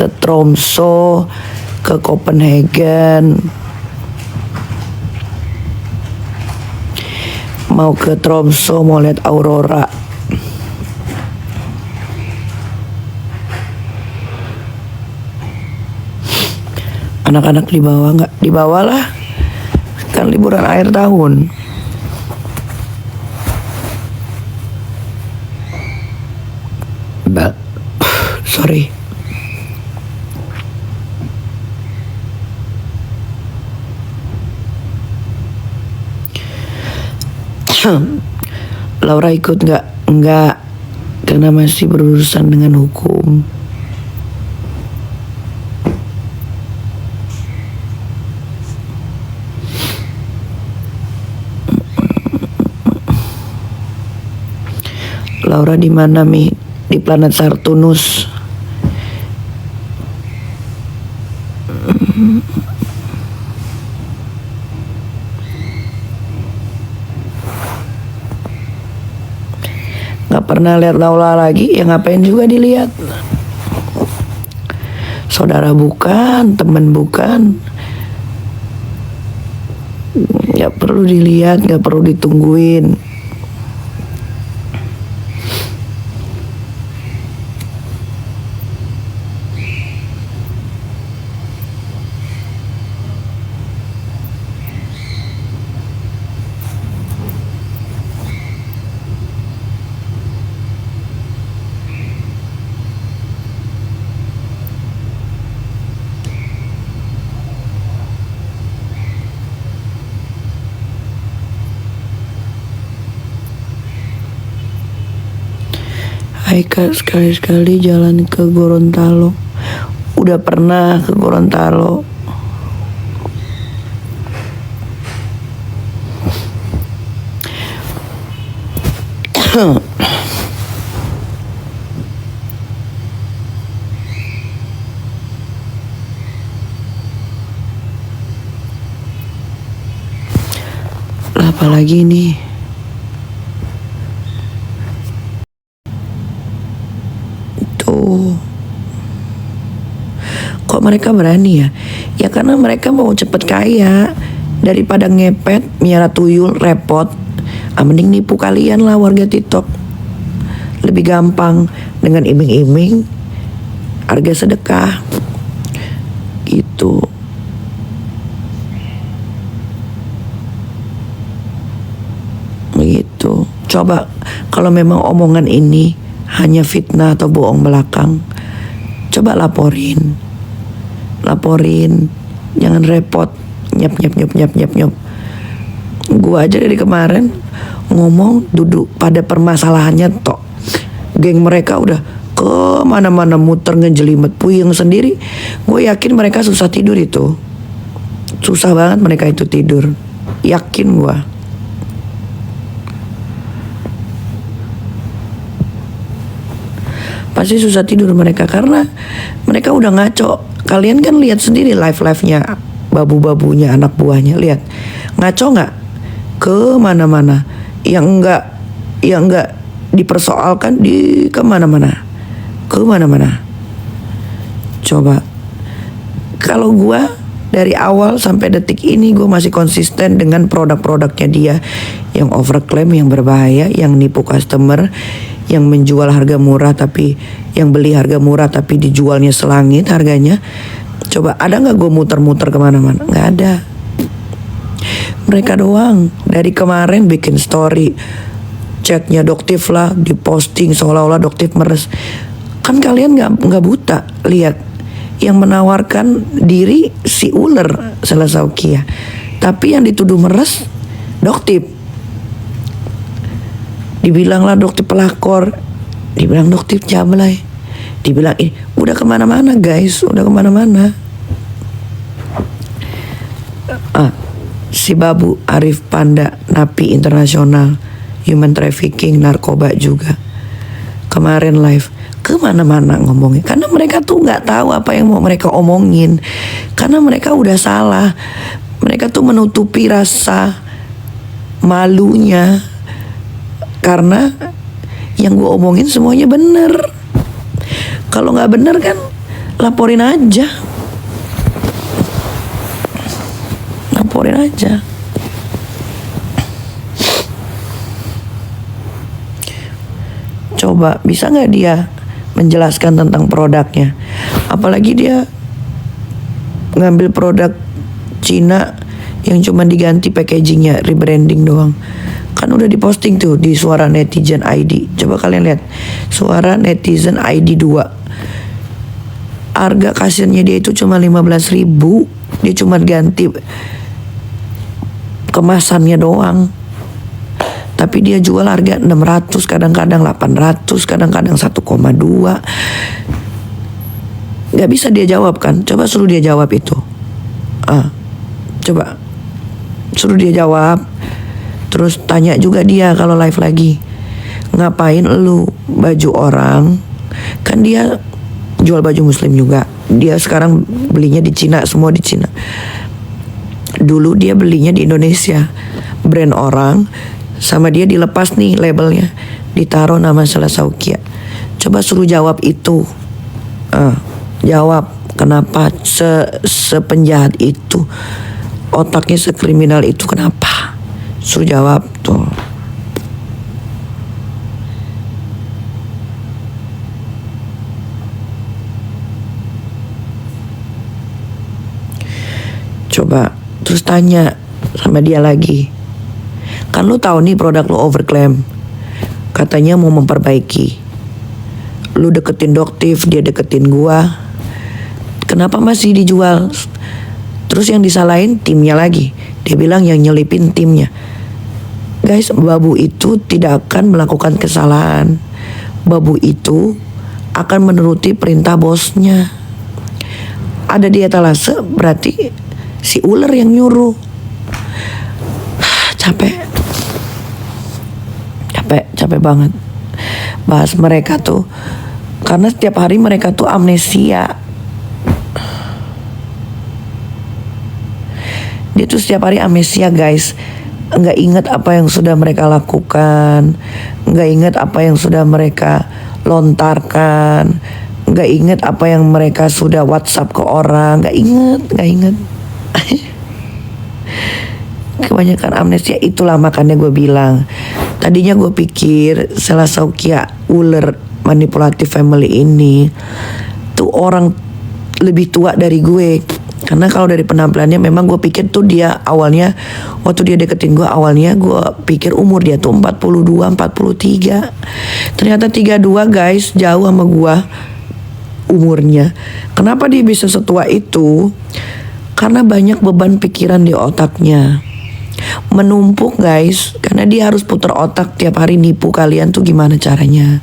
ke Tromso, ke Copenhagen, mau ke Tromso mau lihat aurora. Anak-anak dibawa nggak? Dibawalah, kan liburan akhir tahun. Sorry. Laura ikut nggak? Nggak, karena masih berurusan dengan hukum. Laura di mana, Mi? Di planet Saturnus. Nggak pernah lihat Laura lagi, ya ngapain juga dilihat. Saudara bukan, teman bukan. Nggak perlu dilihat, nggak perlu ditungguin. Hai Kak, sekali-sekali jalan ke Gorontalo. Udah pernah ke Gorontalo. Apalagi nih, tuh kok mereka berani ya? Ya karena mereka mau cepet kaya. Daripada ngepet, miara tuyul, repot. Mending nipu kalian lah warga TikTok. Lebih gampang dengan iming-iming, harga sedekah gitu. Begitu. Coba kalau memang omongan ini hanya fitnah atau bohong belakang, coba laporin. Jangan repot nyap. Gua aja dari kemarin ngomong duduk pada permasalahannya tok. Geng mereka udah ke mana-mana muter ngejelimet puyeng sendiri. Gue yakin mereka susah tidur itu. Susah banget mereka itu tidur. Yakin gua. Pasti susah tidur mereka karena mereka udah ngaco. Kalian kan lihat sendiri live-nya babu-babunya anak buahnya, lihat ngaco nggak ke mana-mana, yang nggak dipersoalkan di kemana-mana. Coba kalau gua dari awal sampai detik ini gue masih konsisten dengan produk-produknya dia yang overclaim, yang berbahaya, yang nipu customer, yang menjual harga murah tapi yang beli harga murah tapi dijualnya selangit harganya. Coba ada nggak gue muter-muter kemana-mana? Nggak ada. Mereka doang dari kemarin bikin story chatnya Doktif lah, diposting seolah-olah Doktif meres. Kan kalian nggak buta lihat yang menawarkan diri si ular Selesaukia, tapi yang dituduh meres Doktif. Dibilanglah Doktif pelakor, dibilang Doktif jablay, dibilang ini udah kemana-mana guys, udah kemana-mana. Si Babu Arif Panda, napi internasional, human trafficking, narkoba juga. Kemarin live kemana-mana ngomongnya, karena mereka tuh nggak tahu apa yang mau mereka omongin, karena mereka udah salah. Mereka tuh menutupi rasa malunya karena yang gue omongin semuanya bener. Kalau nggak bener kan laporin aja. Laporin aja. Coba bisa nggak dia menjelaskan tentang produknya? Apalagi dia ngambil produk Cina yang cuma diganti packagingnya, rebranding doang. Kan udah diposting tuh di Suara Netizen ID. Coba kalian lihat Suara Netizen ID 2. Harga kasirnya dia itu cuma 15.000. Dia cuma ganti kemasannya doang. Tapi dia jual harga 600, kadang-kadang 800, kadang-kadang 1,2. Gak bisa dia jawab kan? Coba suruh dia jawab itu. Coba suruh dia jawab. Terus tanya juga dia kalau live lagi, ngapain lu baju orang? Kan dia jual baju muslim juga. Dia sekarang belinya di Cina, semua di Cina. Dulu dia belinya di Indonesia, brand orang. Sama dia dilepas nih labelnya, ditaruh nama Selesaukia. Coba suruh jawab itu. Jawab kenapa sepenjahat itu, otaknya sekriminal itu, kenapa? Suruh jawab tuh. Coba terus tanya sama dia lagi. Kan lu tahu nih produk lu overclaim. Katanya mau memperbaiki. Lu deketin Doktif, dia deketin gua. Kenapa masih dijual? Terus yang disalahin timnya lagi. Dia bilang yang nyelipin timnya. Guys, babu itu tidak akan melakukan kesalahan. Babu itu akan menuruti perintah bosnya. Ada di etalase berarti si ular yang nyuruh. Capek banget bahas mereka tuh, karena setiap hari mereka tuh amnesia. Dia tuh setiap hari amnesia guys, nggak ingat apa yang sudah mereka lakukan, nggak ingat apa yang sudah mereka lontarkan, nggak ingat apa yang mereka sudah WhatsApp ke orang, nggak ingat. Kebanyakan amnesia, itulah makanya gue bilang. Tadinya gue pikir Selesaukia ular manipulatif family ini tuh orang lebih tua dari gue. Karena kalau dari penampilannya memang gue pikir tuh dia awalnya, waktu dia deketin gue awalnya gue pikir umur dia tuh 42, 43. Ternyata 32 guys, jauh sama gue umurnya. Kenapa dia bisa setua itu? Karena banyak beban pikiran di otaknya. Menumpuk guys, karena dia harus putar otak tiap hari nipu kalian tuh gimana caranya.